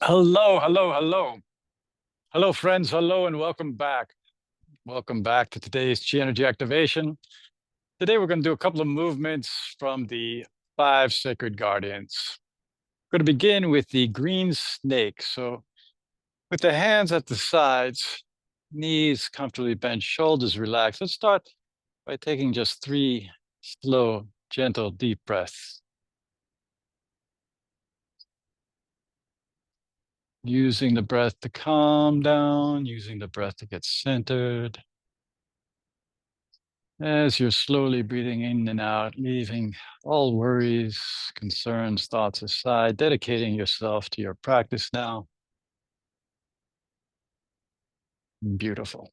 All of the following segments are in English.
Hello, hello, hello. Hello, friends. Hello, and welcome back. Welcome back to today's Chi Energy Activation. Today, we're going to do a couple of movements from the 5 Sacred Guardians. We're going to begin with the green snake. So, with the hands at the sides, knees comfortably bent, shoulders relaxed. Let's start by taking just 3 slow, gentle, deep breaths. Using the breath to calm down, using the breath to get centered. As you're slowly breathing in and out, leaving all worries, concerns, thoughts aside, dedicating yourself to your practice now. Beautiful.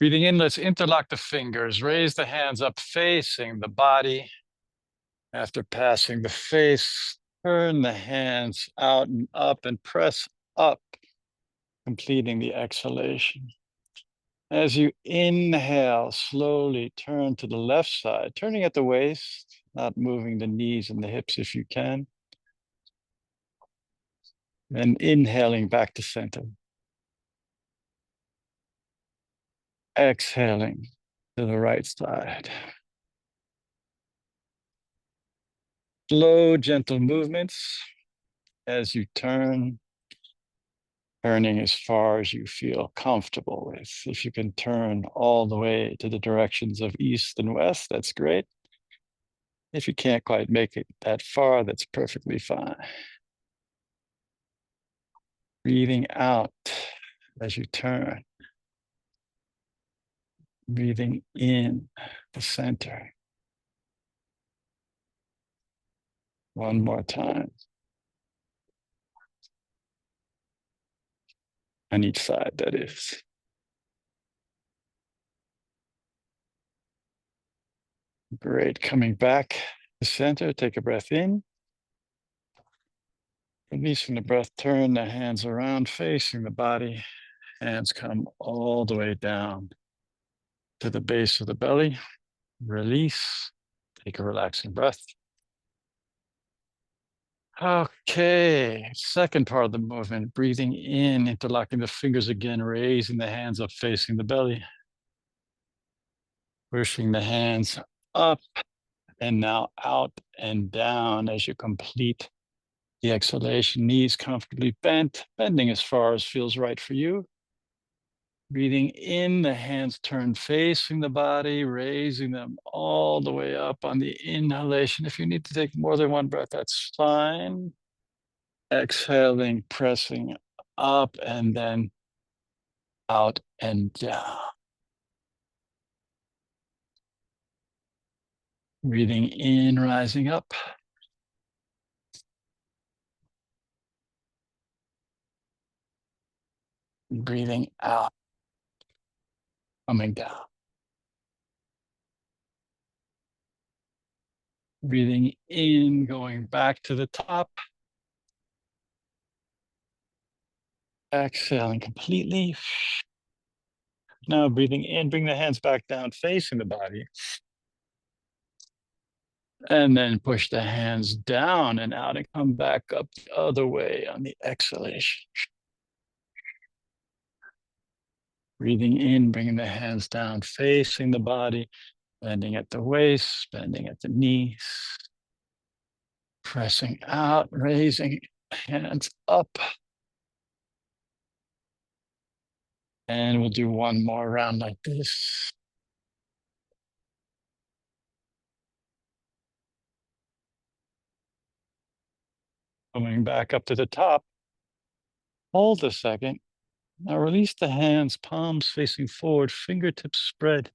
Breathing in, let's interlock the fingers, raise the hands up facing the body. After passing the face, turn the hands out and up and press up, completing the exhalation. As you inhale, slowly turn to the left side, turning at the waist, not moving the knees and the hips if you can. And inhaling back to center. Exhaling to the right side. Slow, gentle movements as you turn, turning as far as you feel comfortable with. If you can turn all the way to the directions of east and west, that's great. If you can't quite make it that far, that's perfectly fine. Breathing out as you turn. Breathing in the center. One more time. On each side, that is. Great. Coming back to center, take a breath in. Releasing the breath, turn the hands around, facing the body. Hands come all the way down to the base of the belly. Release. Take a relaxing breath. Okay, second part of the movement, breathing in, interlocking the fingers again, raising the hands up, facing the belly. Pushing the hands up and now out and down as you complete the exhalation. Knees comfortably bent, bending as far as feels right for you. Breathing in, the hands turn facing the body, raising them all the way up on the inhalation. If you need to take more than one breath, that's fine. Exhaling, pressing up and then out and down. Breathing in, rising up. Breathing out, coming down. Breathing in, going back to the top. Exhaling completely. Now breathing in, bring the hands back down, facing the body. And then push the hands down and out and come back up the other way on the exhalation. Breathing in, bringing the hands down, facing the body, bending at the waist, bending at the knees. Pressing out, raising hands up. And we'll do one more round like this. Coming back up to the top. Hold a second. Now release the hands, palms facing forward, fingertips spread.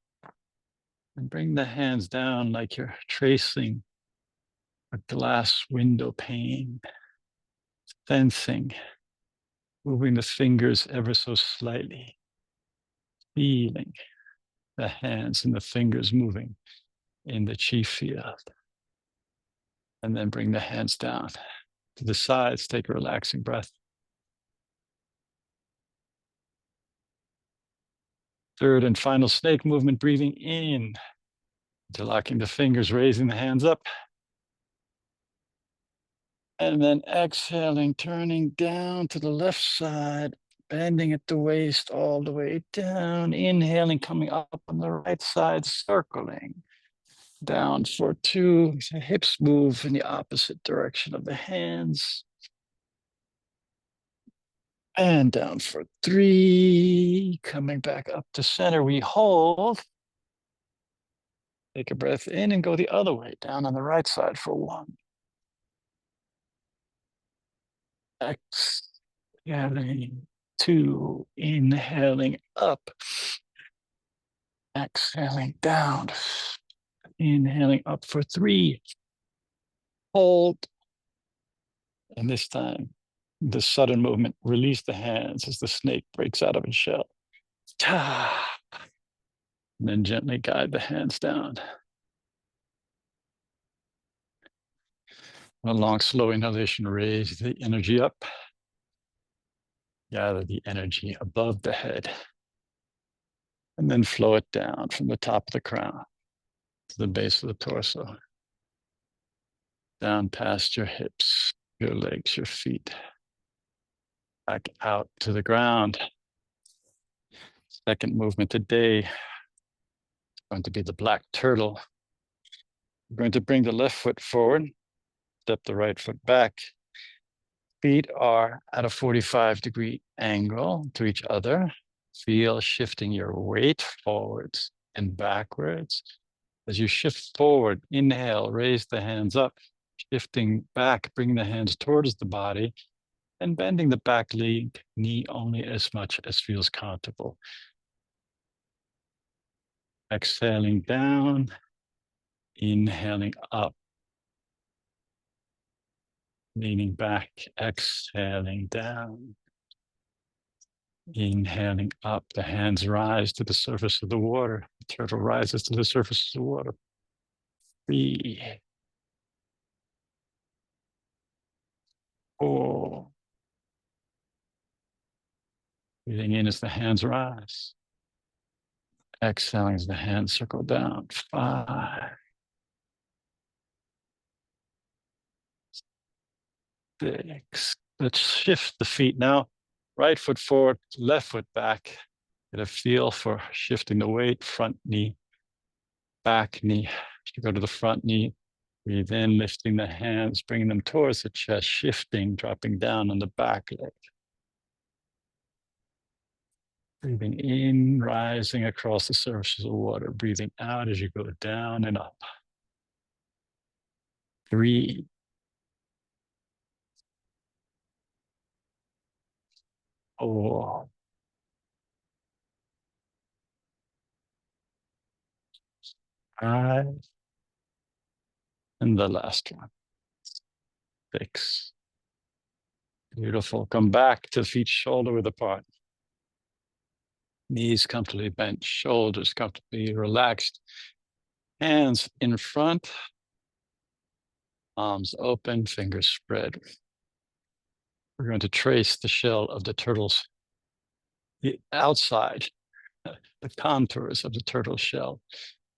And bring the hands down like you're tracing a glass window pane. Sensing, moving the fingers ever so slightly. Feeling the hands and the fingers moving in the chi field. And then bring the hands down to the sides. Take a relaxing breath. Third and final snake movement, breathing in, interlocking the fingers, raising the hands up. And then exhaling, turning down to the left side, bending at the waist all the way down. Inhaling, coming up on the right side, circling. Down for 2. The hips move in the opposite direction of the hands. And down for 3. Coming back up to center, we hold. Take a breath in and go the other way, down on the right side for 1. Exhaling, 2. Inhaling up. Exhaling down. Inhaling up for 3. Hold. And this time, the sudden movement, release the hands as the snake breaks out of its shell. Ta. And then gently guide the hands down. A long, slow inhalation, raise the energy up. Gather the energy above the head. And then flow it down from the top of the crown to the base of the torso. Down past your hips, your legs, your feet. Back out to the ground. Second movement today is going to be the black turtle. We're going to bring the left foot forward, step the right foot back. Feet are at a 45-degree angle to each other. Feel shifting your weight forwards and backwards. As you shift forward, inhale, raise the hands up. Shifting back, bring the hands towards the body and bending the back leg, knee only as much as feels comfortable. Exhaling down, inhaling up. Leaning back, exhaling down. Inhaling up, the hands rise to the surface of the water. The turtle rises to the surface of the water. 3, 4. Breathing in as the hands rise. Exhaling as the hands circle down. 5, 6. Let's shift the feet now. Right foot forward, left foot back. Get a feel for shifting the weight, front knee, back knee. You go to the front knee, breathe in, lifting the hands, bringing them towards the chest, shifting, dropping down on the back leg. Breathing in, rising across the surface of the water. Breathing out as you go down and up. 3, 4, 5, and the last one. 6. Beautiful. Come back to feet shoulder width apart. Knees comfortably bent, shoulders comfortably relaxed. Hands in front, arms open, fingers spread. We're going to trace the shell of the turtle's, the outside, the contours of the turtle shell.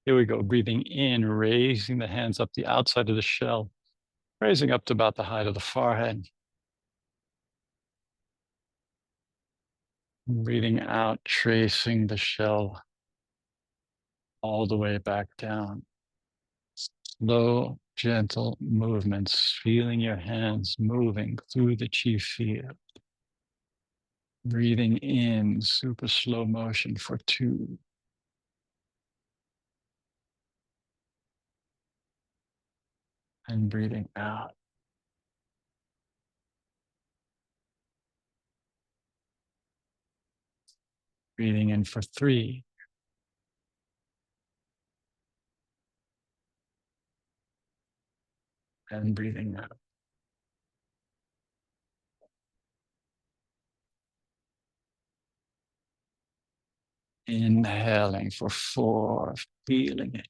Here we go, breathing in, raising the hands up the outside of the shell, raising up to about the height of the forehead. Breathing out, tracing the shell all the way back down. Slow, gentle movements, feeling your hands moving through the chi field. Breathing in, super slow motion for 2. And breathing out. Breathing in for 3. And breathing out. Inhaling for 4, feeling it.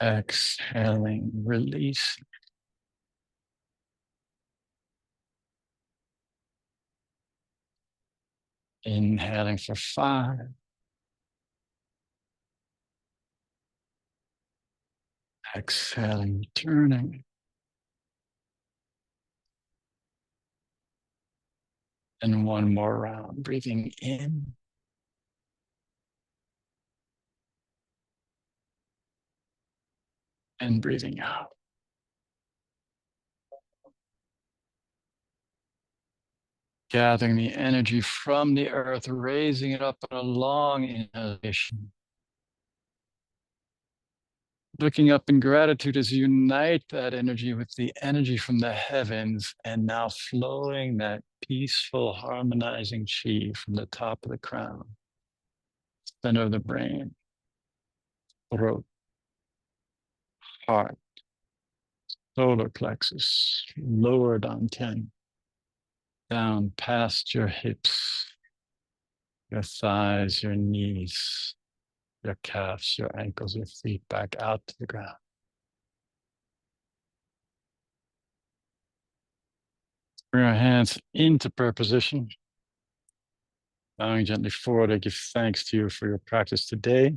Exhaling, release. Inhaling for 5. Exhaling, turning. And one more round, breathing in. And breathing out. Gathering the energy from the earth, raising it up in a long inhalation. Looking up in gratitude as you unite that energy with the energy from the heavens, and now flowing that peaceful, harmonizing chi from the top of the crown, center of the brain, throat, heart, solar plexus, lower dantian, down past your hips, your thighs, your knees, your calves, your ankles, your feet, back out to the ground. Bring our hands into prayer position. Bowing gently forward, I give thanks to you for your practice today.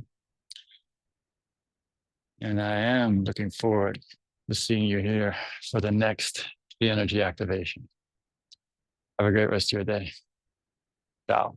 And I am looking forward to seeing you here for the next energy activation. Have a great rest of your day. Ciao.